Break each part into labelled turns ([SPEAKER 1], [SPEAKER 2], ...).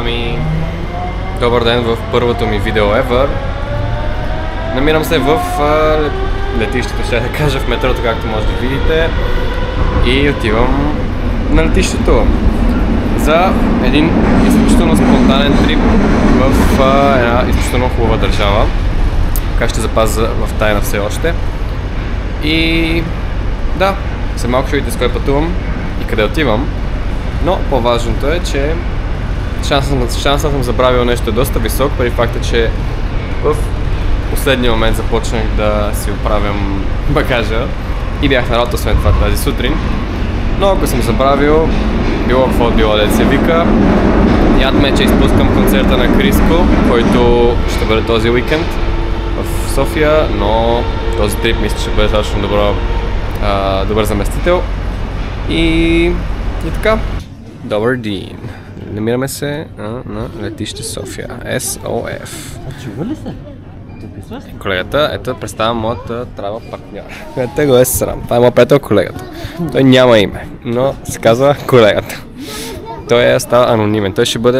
[SPEAKER 1] Ами, добър ден в първото ми видео ever. Намирам се в летището, ще да кажа, в метрото, както може да видите. И отивам на летището за един изключително спонтанен трип в една изключително хубава държава. Как ще запазя в тайна все още. И да, след малко ще видите с кой пътувам и къде отивам. Но по-важното е, че шансът съм забравил нещо е доста висок, преди факта, че в последния момент започнах да си оправям багажа и бях на работа освен това тази сутрин. Но ако съм забравил, било какво било да се вика. Яд ме, че изпускам концерта на Криско, който ще бъде този уикенд в София, но този трип мисля, ще бъде достатъчно добър заместител. И така. Добър ден! Намираме се на летище София. SOF.
[SPEAKER 2] А чува ли се? Дописва се?
[SPEAKER 1] Колегата, ето представям моята travel партньор. Ето го е срам. Това е моят приятел колегата. Той няма име, но се казва колегата. Той става анонимен. Той ще бъде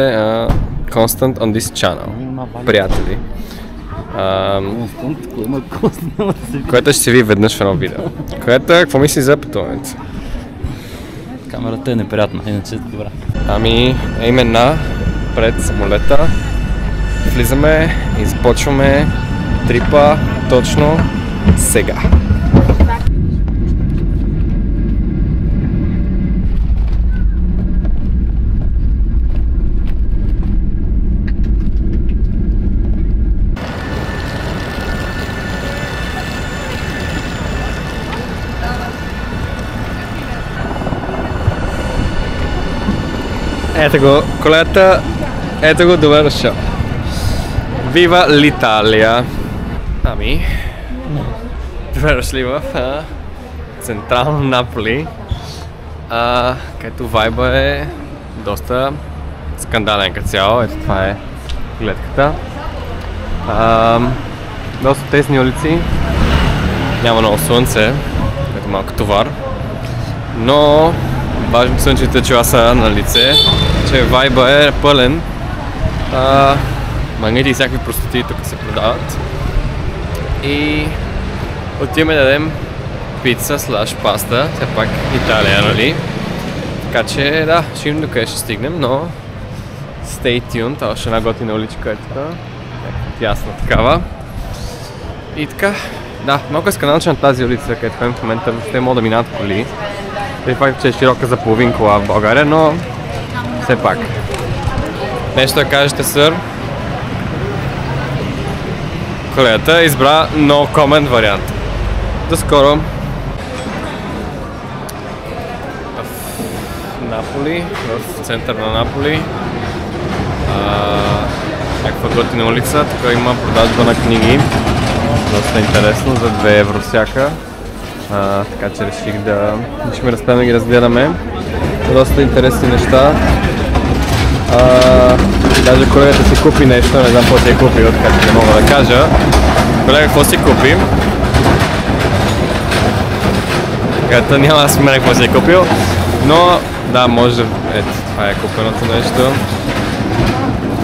[SPEAKER 1] constant on this channel. Приятели. Което ще се види веднъж в едно видео. Колегата, какво мисли за пътуването?
[SPEAKER 2] Камерата е неприятна, иначе е добра.
[SPEAKER 1] Ами, имена пред самолета. Влизаме и започваме трипа точно сега. Ето го, колегата, ето го, добре дошъл. Viva l'Italia! Ами, добре дошли в централно Наполи, където вайба е доста скандален като цяло. Ето това е гледката. Доста тесни улици, няма много слънце, като малко товар, но важното слънчевите чела са на лице, че вайба е пълен. Магнити и всякакви простоти тук се продават. И отиваме да дадем пица слаш паста, все пак Италия, нали? Така че да, ще видим докъде ще стигнем, но stay tuned, това още една готина уличка е тук, тясна такава. И така, да, малко е скандалче на тази улица, където ходим в момента, въобще мога да минат коли. Преди факт, че е широка за половин кола в България, но все пак. Нещо да кажете, сър? Колегата избра no comment вариант. До скоро. В Наполи, в център на Наполи. Някаква готина улица, тук има продажба на книги. Доста интересно, за 2 евро всяка. Така че реших да ще ми разпреем да ги разгледаме. Доста интересни неща. Даже колегата си купи нещо, не знам какво си е купил, така че не мога да кажа. Колега, какво си купи? Колегата няма да спомена какво си е купил, но да, може да... Ето, това е купеното нещо.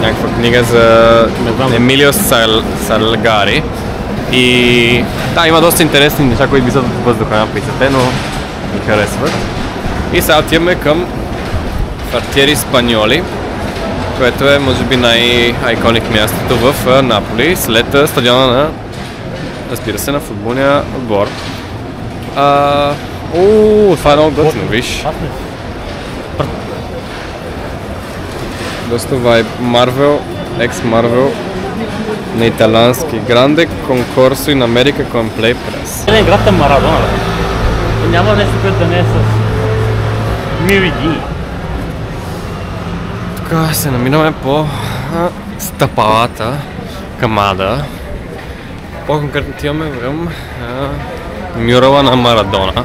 [SPEAKER 1] Някаква книга за Емилио Салгари. И да, има доста интересни неща, които висят от въздуха на пицата, но ми харесват. И сега отиваме към Квартиери Спаньоли, което е може би най-айконик мястото в Наполи, след стадиона на, разбира се, на футболния отбор. Това е много готино, виж. Доста вайб. Марвел, екс-Марвел на италиански. Гранде конкурсо in America con Play Press.
[SPEAKER 2] Не, играта Марадона, бе. Няма нещо, което да не е с Мириди.
[SPEAKER 1] Тук се намираме по стъпалата към Ада. По-конкретно отиваме към мюрала на Марадона.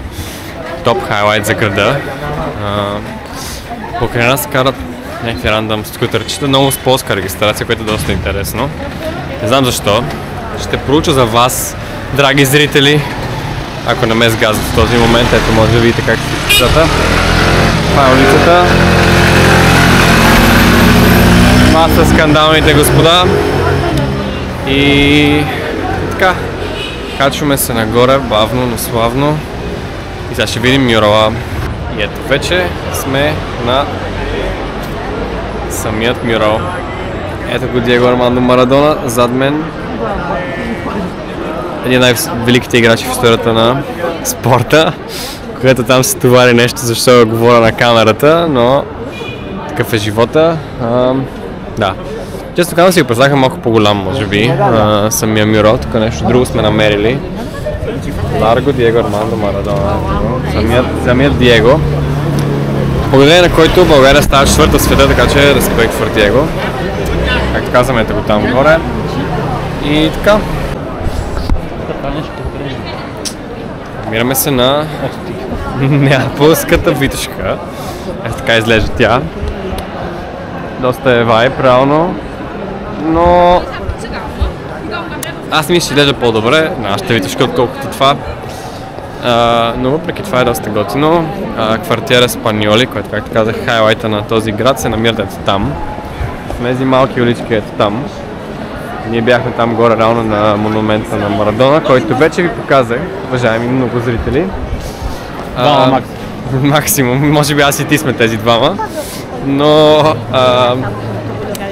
[SPEAKER 1] Топ хайлайт за града. Покрай нас карат някакви рандъм скутърчета, много с полска регистрация, което е доста интересно. Не знам защо. Ще проуча за вас, драги зрители, ако не ме сгазват в този момент. Ето може да видите как се писата. Това е улицата. Това са скандалните господа. И така, качваме се нагоре, бавно, но славно. И сега ще видим мюрала. И ето вече сме на самият мюрал. Ето го Диего Армандо Марадона, зад мен. Един от най-великите играчи в историята на спорта, когато там се товари нещо, защо говоря на камерата, но такъв е живота. Да. Често казвам си го представяха малко по-голям, може би, самия мюрал, тук нещо друго сме намерили. Ларго Диего Армандо Марадона, самият Диего. Благодарение на който България става четвърта в света, така че респект for Диего. Както казваме, ето го там горе. И така. Намираме се на Неаполската витушка. Ето така изглежда тя. Доста е вайб, реално. Но аз мисля, че изглежда по-добре нашата витушка, отколкото това. Но въпреки това е доста готино. Квартира Спаньоли, който, както казах, хайлайта на този град се намира ето там. В тези малки улички ето там. Ние бяхме там горе реално на монумента на Марадона, който вече ви показах, уважаеми много зрители.
[SPEAKER 2] Двама
[SPEAKER 1] максимум, може би аз и ти сме тези двама. Но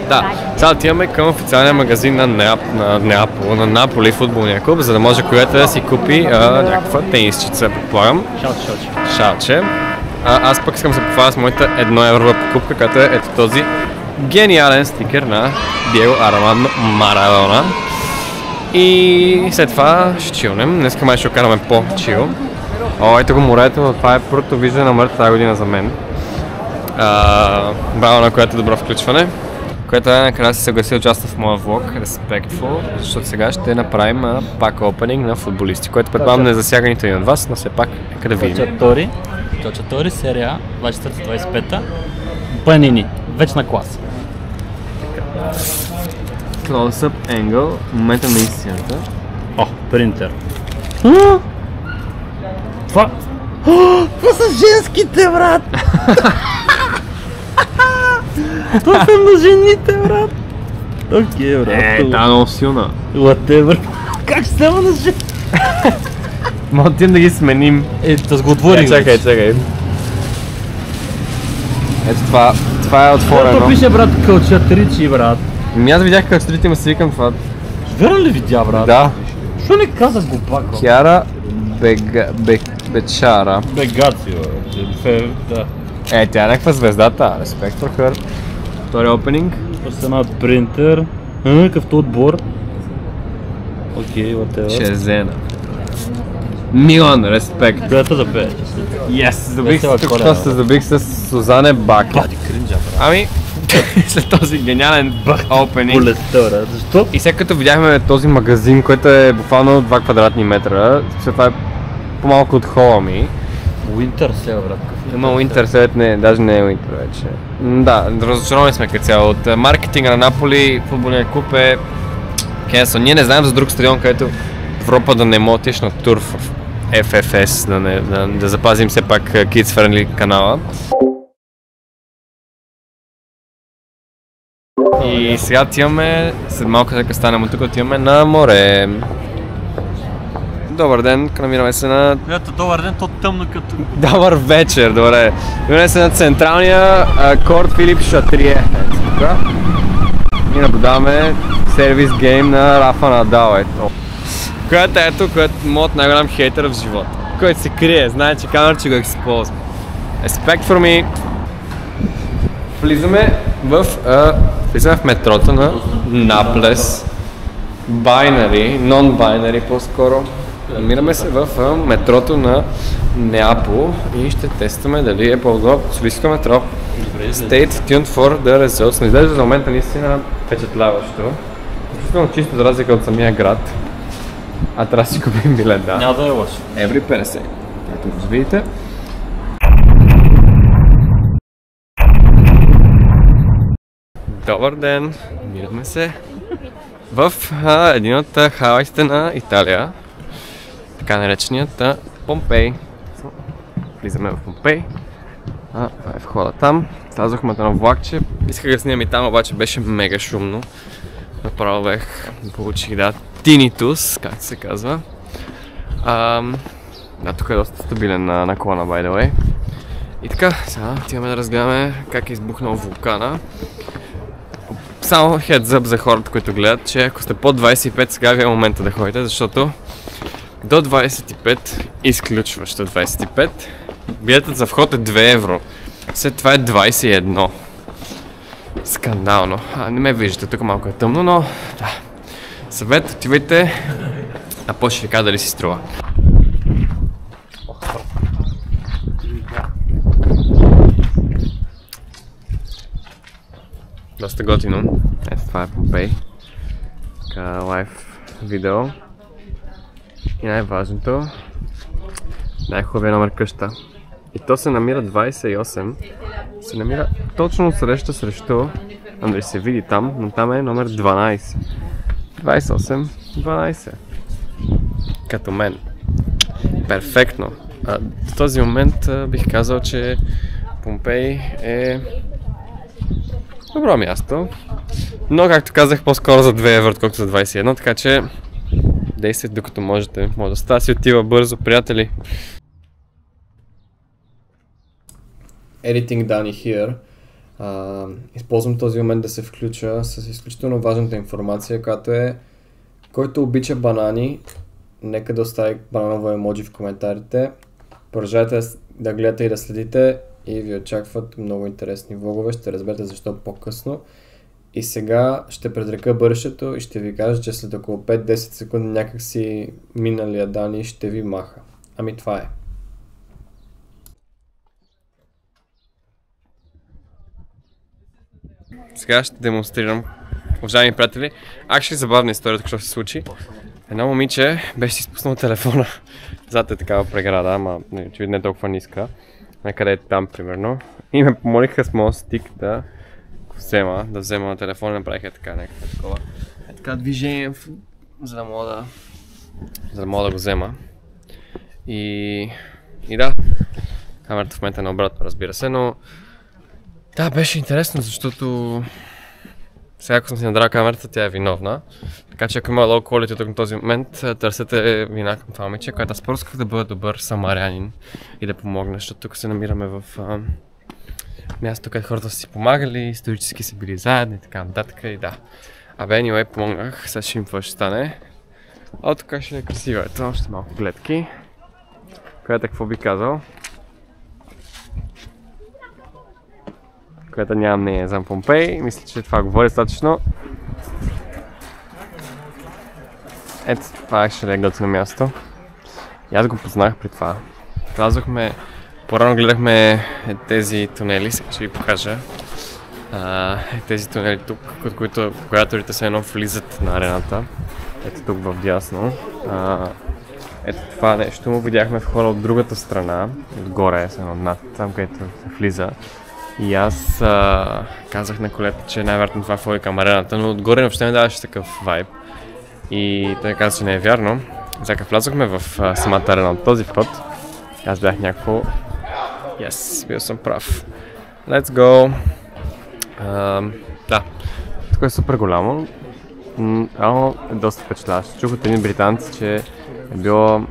[SPEAKER 1] да, сега отиваме към официалния магазин на Неапол, на Наполи футболния клуб, за да може която да си купи някаква тенисчица, предполагам. Шалче. Аз пък искам да се похваля с моята 1 еврова покупка, която е ето този гениален стикер на Диего Армандо Марадона. И след това ще чилнем. Днеска май ще окараме по-чил. Ето го морето, но това е първото виждане на морето тази година за мен. Браво на което добро включване. Което накрая се съгласи да участва в моя влог, Respectful, защото сега ще направим пак опенинг на футболисти, което предполагам не засяга нито един от вас, но все пак нека да видим.
[SPEAKER 2] Calciatori, серия 24-25, Панини, вечна класа.
[SPEAKER 1] Close-up angle, момента на истината.
[SPEAKER 2] О, принтер. Това са женските, брат! Това са на жените, брат! Окей, брат.
[SPEAKER 1] Та много силна.
[SPEAKER 2] Whatever. Как ще става на жен?
[SPEAKER 1] Може да ги сменим.
[SPEAKER 2] Да с го отворим.
[SPEAKER 1] Чакай. Ето това е отворено.
[SPEAKER 2] Това пише, брат, Calciatrici, брат.
[SPEAKER 1] Аз видях Calciatrici, ма си викам това.
[SPEAKER 2] Верно ли видя, брат?
[SPEAKER 1] Да.
[SPEAKER 2] Що не казах го пак?
[SPEAKER 1] Кяра Бечара.
[SPEAKER 2] Бегацио, да.
[SPEAKER 1] Тя е някаква звездата. Респект for her. Втори опенинг.
[SPEAKER 2] Остана принтер. Какъвто отбор. Окей, whatever.
[SPEAKER 1] Чезена. Милан, респект.
[SPEAKER 2] Която да бе.
[SPEAKER 1] Тук се забих с Сузане Баки.
[SPEAKER 2] Бади кринджа, брат.
[SPEAKER 1] Ами, след този гениален опенинг.
[SPEAKER 2] Болестта, брат. Защо?
[SPEAKER 1] И след като видяхме този магазин, който е буквално 2 квадратни метра, това е по-малко от хола ми.
[SPEAKER 2] Уинтер сега, брат.
[SPEAKER 1] Има Уинтер след не, даже не е Уинтер вече. Да, разочаровани сме като цяло. От маркетинга на Наполи, футболния клуб е кенсъл. Ние не знаем за друг стадион, където в Европа да не мотиш на тур в FFS, да запазим все пак Kids Friendly канала. И сега отиваме, след малко така станем от тук, отиваме на море. Добър ден, намираме се на...
[SPEAKER 2] Добър ден, то тъмно като...
[SPEAKER 1] Добър вечер, добре. Намираме се на централния корт Филип Шатрие. Ние наблюдаваме сервис гейм на Рафа Надал, ето. Която е ето, който е моят най-голям хейтър в живота. Който се крие, знае, че камера, че го използва. Respect for me. Влизаме в метрото на Наплес. Binary, non-binary по-скоро. Намираме се в метрото на Неапол и ще тестваме дали е по-удобно софийското метро. Stay tuned for the results. Не изглежда за момента наистина впечатляващо. Изключително чисто за разлика от самия град. А трябва да си купим билет, да.
[SPEAKER 2] Няма да е лошо.
[SPEAKER 1] Every 50. Както видите. Добър ден! Намираме се в един от хайлайтите на Италия. Така нареченият Помпей. Влизаме в Помпей. Това е входа там. Слязохме на влакче, исках да снимам и там, обаче беше мега шумно. Направо получих тинитус, както се казва. Тук е доста стабилен наклона, by the way. И така, сега отиваме да разгледаме как е избухнал вулкана. Само heads up за хората, които гледат, че ако сте под 25, сега ви е момента да ходите, защото до 25, изключващо 25, билетът за вход е 2 евро. След това е 21. Скандално. Не ме виждате, тук малко е тъмно, но да. Съвет, отивайте, а после ще ви кажа дали си струва. Доста готино. Ето това е Помпей. Така лайв видео. И най-важното, най-хубавия номер къща. И то се намира 28. Се намира точно срещу, дали се види там, но там е номер 12. 28, 12. Като мен. Перфектно. В този момент бих казал, че Помпей е добро място. Но, както казах, по-скоро за 2 евро, отколкото за 21, така че действайте докато можете. Младостта си отива бързо, приятели. Editing done here. Използвам този момент да се включа с изключително важната информация, която е: който обича банани, нека да остави бананово емоджи в коментарите. Продължайте да гледате и да следите и ви очакват много интересни влогове, ще разберете защо по-късно. И сега ще предрека бъдещето и ще ви кажа, че след около 5-10 секунди някак си миналия Дани ще ви маха. Ами това е. Сега ще демонстрирам, уважаеми приятели, actually забавна история, какво се случи. Едно момиче беше си спуснало телефона. Зад е такава преграда, ама очевидно не толкова ниска. Някъде е там, примерно. И ме помолиха с моят стик да взема на телефона, направиха така някакво такова. Е така движение, за да мога да го взема. И да, камерата в момента е наобратно, разбира се, но да, беше интересно, защото сега ако съм си надрал камерата, тя е виновна. Така че ако има low quality тук на този момент, търсете вина към това момиче, което аз просто исках да бъда добър самарянин и да помогна, защото тук се намираме в място, където хората са си помагали, исторически са били заедно и така нататък и да. Anyway, помогнах, сега ще им какво ще стане. Тук ще е красиво, ето още малко гледки. Която какво би казал? Която нямам мнение за Помпей, мисля, че това говори достатъчно. Ето, това ще е готино място. И аз го познах при това. Влязохме, по-рано гледахме тези тунели, сега ще ви покажа. Тези тунели тук, от които операторите се едно влизат на арената. Ето тук в дясно. Ето това нещо му видяхме в хора от другата страна, отгоре, над там, където се влиза. И аз казах на колета, че най-вероятно това води към арената, но отгоре въобще не даваше такъв вайб. И той каза, че не е вярно. Сега влязохме в самата арена от този вход. Аз бях някакво... Yes, бил съм прав. Let's go! Да, тук е супер голямо. Реално е доста впечатляващо. Чух от един британец, че е било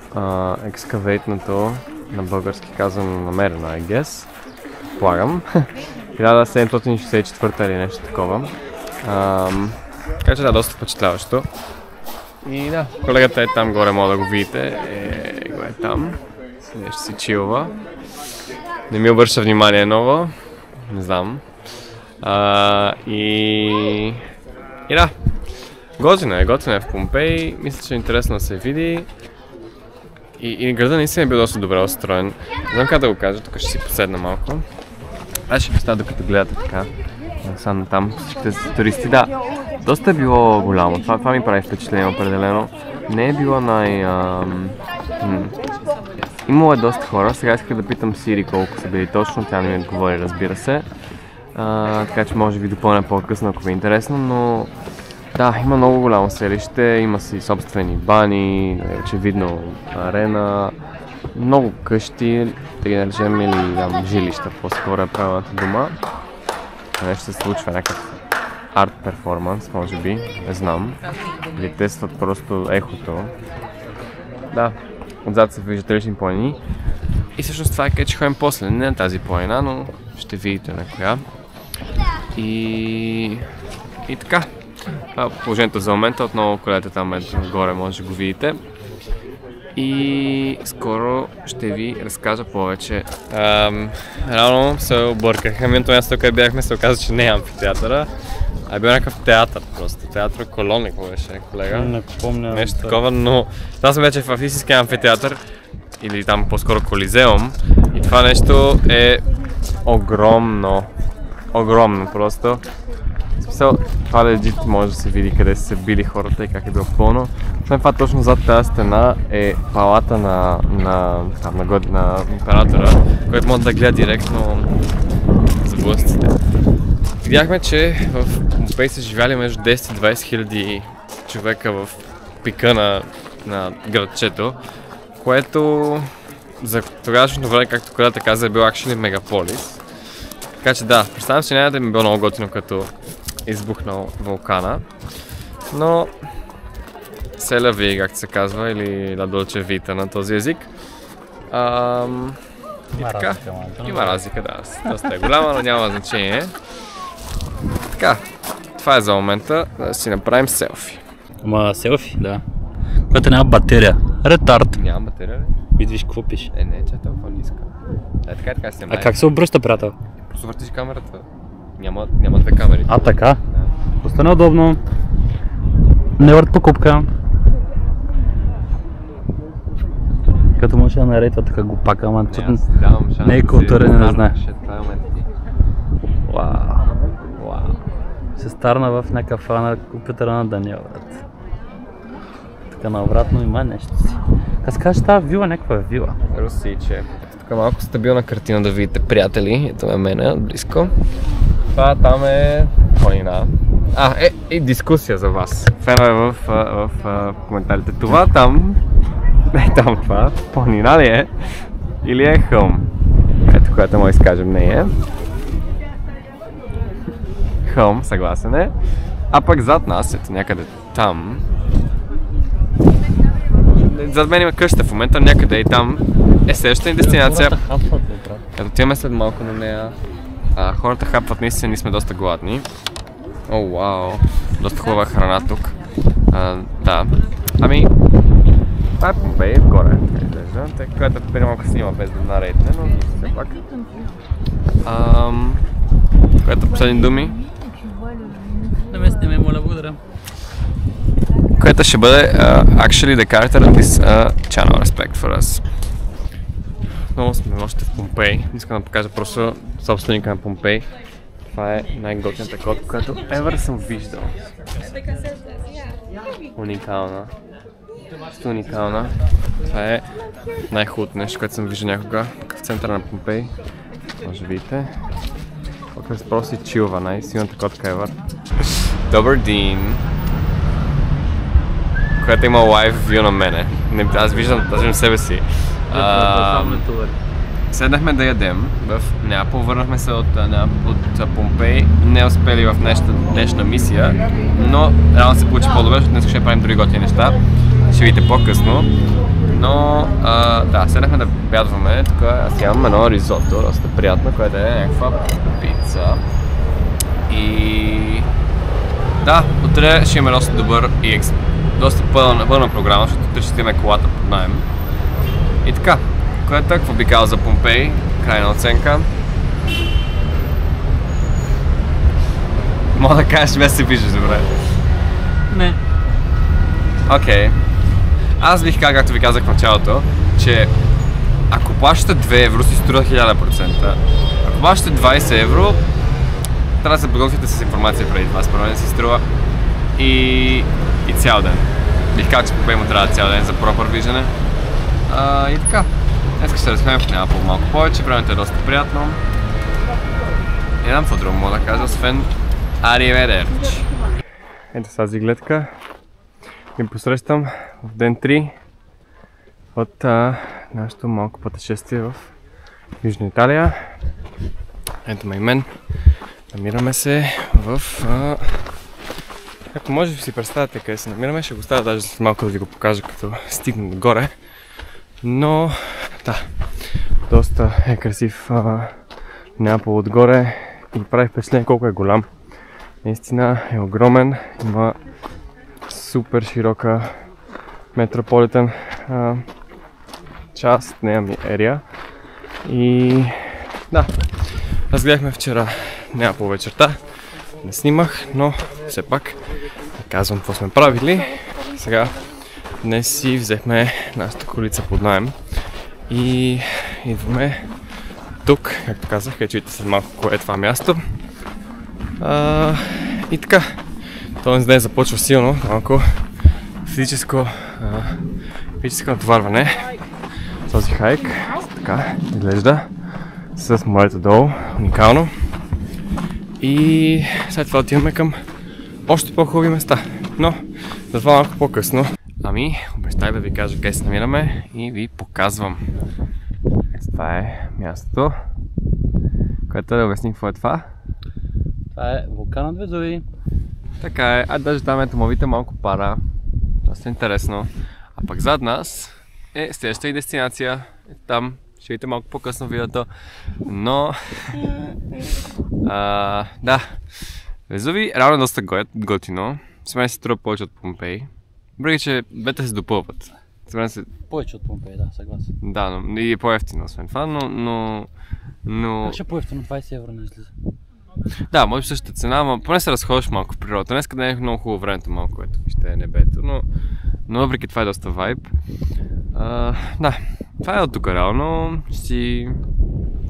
[SPEAKER 1] екскавейтнато, на български казано намерено, I guess. Полагам. 1764 или нещо такова. Така че да, доста впечатляващо. И да, колегата е там горе, мога да го видите. Го е там. Нещо си чилва. Не ми обръща внимание много. Не знам. И да. Готино е в Помпей. Мисля, че е интересно да се види. И града наистина е бил доста добре устроен. Не знам как да го кажа, тук ще си поседна малко. Аз ще представя докато гледате така. Сам там всичките туристи. Да, доста е било голямо. Това ми прави впечатление определено. Не е било Имало е доста хора. Сега исках да питам Сири колко са били точно. Тя не ми отговори, разбира се. Така че може би допълня по-късно, ако ви е интересно, но да, има много голямо селище, има си собствени бани, очевидно арена, много къщи, да ги наречем, или жилища, по-скоро е правилната дума. нещо се случва, някакъв арт перформанс, може би, не знам. Или тестват просто ехото. Да, отзад се виждат различни планини. И всъщност това е където ще ходим после, не на тази планина, но ще видите на коя. И така. Положението за момента, отново колета там е горе, може да го видите. И скоро ще ви разкажа повече. Реално се обърках. Аминто място, къде бяхме, се оказа, че не е амфитеатъра, а бил някакъв театър просто. Театър Колоник беше, колега.
[SPEAKER 2] Не помня.
[SPEAKER 1] Нещо такова, но това съм вече в истински амфитеатър, или там по-скоро Колизеум. И това нещо е огромно. Огромно просто. В смисъл, това легит може да се види къде са се били хората и как е било пълно. Освен това, точно зад тази стена е палата на императора, който може да гледа директно за властите. Видяхме, че в Помпей са живяли между 10 и 20 хиляди човека в пика на градчето, което за тогавашното време, както колегата каза, е бил actually мегаполис. Така че да, представям си, няма да ми било много готино, като избухнал вулкана, но селя ви, както се казва, или la dolce vita на този език. И така, има разлика, да, доста е голяма, но няма значение. Така, това е за момента, да си направим селфи.
[SPEAKER 2] Ама селфи, да. Когато няма батерия. Ретард.
[SPEAKER 1] Няма батерия ли?
[SPEAKER 2] Видиш какво пише.
[SPEAKER 1] Не, че телефон не иска. Така се
[SPEAKER 2] А как се обръща, приятел?
[SPEAKER 1] Просто въртиш камерата. Няма две камери.
[SPEAKER 2] А, така? Просто неудобно. Не върт покупка. Като може да наредва така глупака, ама не е културен, не знае. Вау. Се старна в някакъв на компютъра на Даниел, брат. Така наобратно има нещо си. Как се кажеш, тази вила, някаква вила?
[SPEAKER 1] Русиче. Тук малко стабилна картина да видите, приятели. Ето е мене, близко. Това там е планина. И дискусия за вас. Фенове в коментарите. Това там, това, планина ли е? Или е хълм? Ето, което може да изкажем мнение. Хълм, съгласен е. А пък зад нас, ето някъде там. Зад мен има къща в момента, някъде и там е следващата ни дестинация. Като отиваме след малко на нея. Хората хапват, наистина, ние сме доста гладни. О, вау! Доста хубава храна тук. Да. Ами, това е Помпей, горе. Която преди малко снима без да наредне, но все пак. Което последни думи?
[SPEAKER 2] Да ме сниме, моля, благодаря.
[SPEAKER 1] Което ще бъде actually the character of this channel, respect for us. Много сме още в Помпей. Искам да покажа просто собственика на Помпей. Това е най-готината котка, която ever съм виждал. Уникална. Уникална. Това е най-хубавото нещо, което съм виждал някога в центъра на Помпей. Може да видите. Котка се просто и чилва, най-силната котка ever. Добър ден! Която има лайв вю на мене. Аз виждам себе си. Седнахме да ядем в Неапол, върнахме се от Помпей, не успели в нашата днешна мисия, но реално се получи по-добре, защото днес ще правим други готини неща, ще видите по-късно. Но да, седнахме да бядваме, тук аз имам едно ризото, доста приятно, което е някаква пица. И да, утре ще имаме доста добър и доста пълна програма, защото утре ще имаме колата под наем. И така, което какво би казал за Помпей, крайна оценка. Мога да кажеш, без се виждаш добре.
[SPEAKER 2] Не.
[SPEAKER 1] Окей. Аз бих казал, както ви казах в началото, че ако плащате 2 евро, си струва 1000%. Ако плащате 20 евро, трябва да се подготвите с информация преди това, според мен си струва. И цял ден. Бих казал, че Помпей му трябва цял ден за пропър виждане. И така. Днес ще разходим в Неапол малко повече, времето е доста приятно. И не знам какво друго мога да кажа, освен Ариведерчи. Ето с тази гледка ви посрещам в ден 3 от нашето малко пътешествие в Южна Италия. Ето ме и мен. Намираме се в... Както може да си представяте къде се намираме, ще го оставя даже след малко да ви го покажа като стигна догоре. Но да, доста е красив Неапол отгоре и прави впечатление колко е голям. Наистина е огромен, има супер широка метрополитен част, не ерия. И да, разгледахме вчера Неапол вечерта, не снимах, но все пак не казвам какво сме правили. Сега днес си взехме нашата колица под наем и идваме тук, както казах, чуйте след малко кое е това място. И така, този ден започва силно, малко физическо натоварване. Този хайк, така изглежда, с морето долу, уникално. И след това отиваме към още по-хубави места, но за това малко по-късно. Ами, обещах да ви кажа къде се намираме и ви показвам. Това е мястото, което да обясня какво е това.
[SPEAKER 2] Това е вулканът Везуви.
[SPEAKER 1] Така е, даже там ето мовите малко пара. Доста интересно. А пък зад нас е следващата и дестинация. Там ще видите малко по-късно видеото. Но... да. Везуви реално е доста готино. С мен се струва повече от Помпей. Въпреки че двете се допълват.
[SPEAKER 2] Повече от Помпей, да, съгласен.
[SPEAKER 1] Да, но и е по-ефтино освен това, но...
[SPEAKER 2] Как ще по-ефтино? 20 евро не излиза.
[SPEAKER 1] Да, може същата цена, но поне се разходиш малко в природата. Днес не е много хубаво времето, малко ето, вижте небето, но въпреки това е доста вайб. Да, това е от тук реално, ще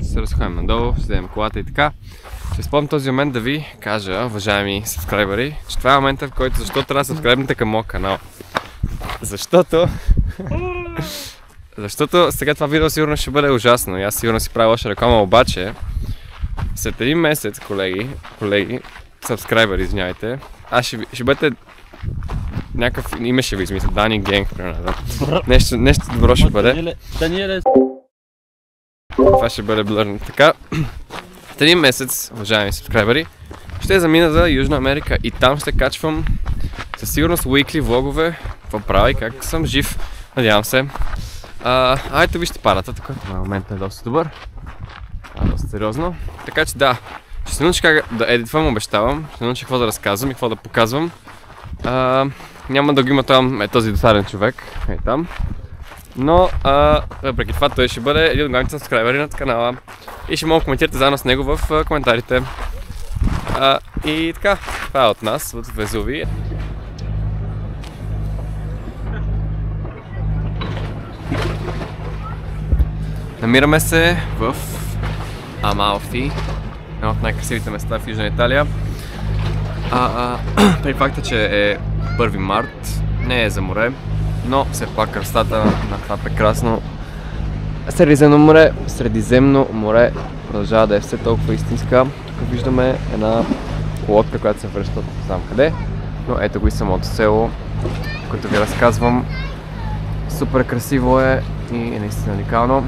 [SPEAKER 1] се разходим надолу, ще вземем колата и така. Ще използвам този момент да ви кажа, уважаеми сабскрайбъри, че това е момента, в който защо трябва да сабскрайбнете към моя канал. Защото сега това видео сигурно ще бъде ужасно и аз сигурно си правя лоша реклама, обаче след един месец, колеги, сабскрайбъри, извиняйте, аз ще бъдете някакъв име ще ви измисля, Дани Генг, примерно. Нещо добро ще бъде.
[SPEAKER 2] Даниеле.
[SPEAKER 1] Това ще бъде блърно. Така, след един месец, уважаеми сабскрайбъри, ще замина за Южна Америка и там ще качвам със сигурност уикли влогове, какво правя и как съм жив, надявам се. Ето вижте парата, тук в момента е доста добър. Доста сериозно. Така че да, ще се науча как да едитвам, обещавам, ще се науча какво да разказвам и какво да показвам. Няма да го има там този досаден човек, там. Но въпреки това той ще бъде един от главните сабскрайбъри на канала и ще мога да коментирате заедно с него в коментарите. И така, това е от нас, от Везуви. Намираме се в Амалфи, едно от най-красивите места в Южна Италия. При факта, че е 1 март, не е за море, но все пак красотата на това прекрасно Средиземно море продължава да е все толкова истинска. Тук виждаме една лодка, която се връща от не знам къде, но ето го и самото село, което ви разказвам. Супер красиво е и е наистина уникално.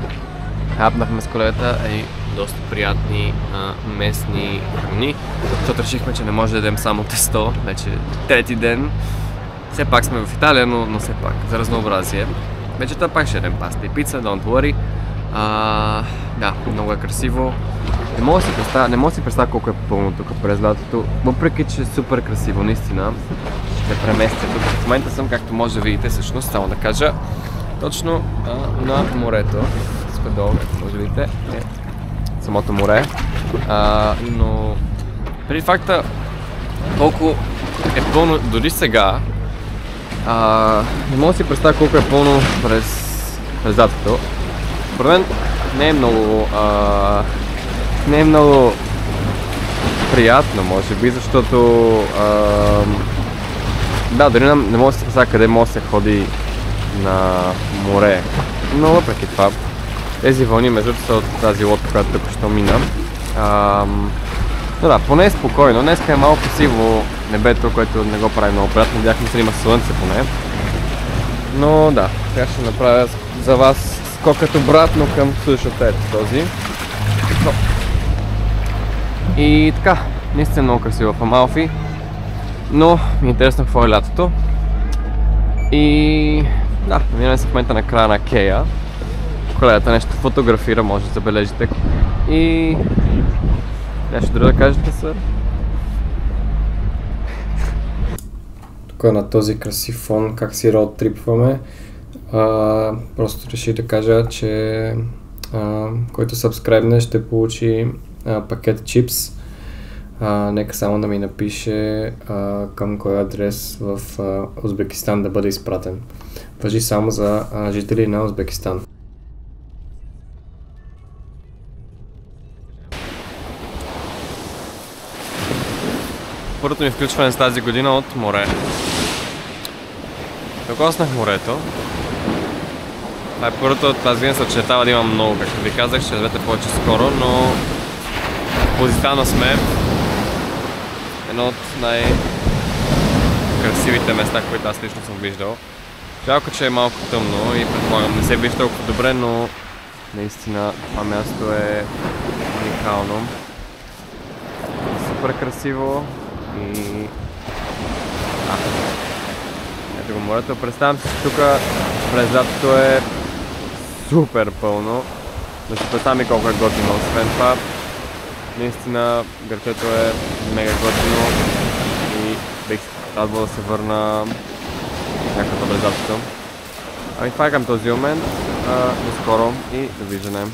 [SPEAKER 1] Хапнахме с колегата и доста приятни местни храни, защото решихме, че не може да ядем само тесто, вече трети ден. Все пак сме в Италия, но все пак, за разнообразие. Вечерта пак ще ядем паста и пица, don't worry. Да, много е красиво. Не мога да си представя колко е пълно тук през лятото, въпреки че е супер красиво, наистина. Ще преместя тук. В момента съм, както може да видите, всъщност, само да кажа, точно на морето. Долу, както може да видите, е самото море. Но преди факта колко е пълно дори сега, не мога да си представя колко е пълно през лятото. Според мен не е много приятно, може би, защото да, дори не мога да си представя къде може да се ходи на море, но въпреки това тези вълни между са от тази лодка, която току-що мина. Но да, поне е спокойно. Днеска е малко сиво небето, което не го прави много приятно. Видяхме се, има слънце поне. Но да, сега ще направя за вас скокът обратно към сушата, ето този. И така, Наистина много красиво в Амалфи, но ми е интересно какво е лятото. И да, намираме се в момента на края на Кея. Колегата нещо фотографира, може да забележите. И нещо друго да кажете, сър? Тук на този красив фон, как си роудтрипваме, просто реших да кажа, че който сабскрайбне ще получи пакет чипс. Нека само да ми напише към кой адрес в Узбекистан да бъде изпратен. Важи само за жители на Узбекистан. Първото ми включване с тази година от море. Докоснах морето. Това е първото, тази година се очертава да има много, както ви казах, ще развете повече скоро, но Позитано сме едно от най-красивите места, които аз лично съм виждал. Жалко, че е малко тъмно и предполагам не се вижда толкова добре, но наистина това място е уникално. Супер красиво и... Ето го морето. Представям си, че тук през лятото е супер пълно. Да се представям и колко е готино. Освен това, наистина гърчето е мега готино и бих радвал да се върна някакво през лятото. Ами това е към този момент. До скоро и довиждане.